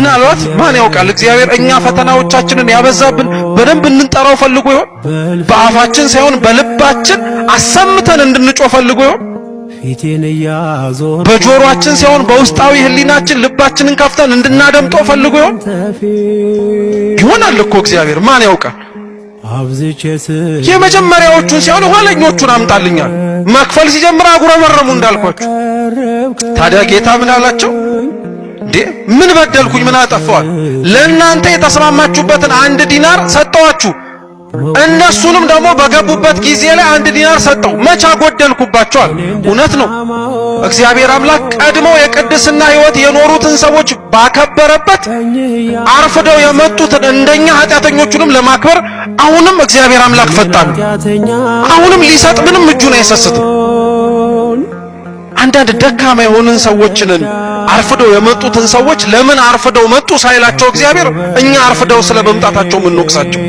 ምናልባት ማን ያውቃል እግዚአብሔር እኛ ፈተናዎቻችንን ያበዛብን በደንብ እንንጠራው ፈልጎ ይሆን? በአፋችን ሳይሆን በልባችን አሰምተን እንድንጮህ ፈልጎ ይሆን? በጆሮአችን ሳይሆን በውስጣዊ ህሊናችን ልባችንን ከፍተን እንድናደምጠው ፈልጎ ይሆን? ይሆናል እኮ እግዚአብሔር ማን ያውቃል? የመጀመሪያዎቹን ሲሆን ኋለኞቹን አምጣልኛል። መክፈል ሲጀምር አጉረመረሙ እንዳልኳችሁ። ታዲያ ጌታ ምን አላቸው? ምን በደልኩኝ? ምን አጠፋዋል? ለእናንተ የተስማማችሁበትን 1 ዲናር ሰጠዋችሁ። እነሱንም ደግሞ በገቡበት ጊዜ ላይ 1 ዲናር ሰጠው። መቻ ጎደልኩባቸዋል? እውነት ነው። እግዚአብሔር አምላክ ቀድሞ የቅድስና ሕይወት የኖሩትን ሰዎች ባከበረበት አርፍደው የመጡትን እንደኛ ኃጢአተኞቹንም ለማክበር አሁንም እግዚአብሔር አምላክ ፈጣን ነው። አሁንም ሊሰጥ ምንም እጁን አይሰስትም። አንዳንድ ደካማ የሆኑን ሰዎችን አርፍደው የመጡትን ሰዎች ለምን አርፍደው መጡ ሳይላቸው እግዚአብሔር እኛ አርፍደው ስለመምጣታቸው ምን ወቅሳቸው?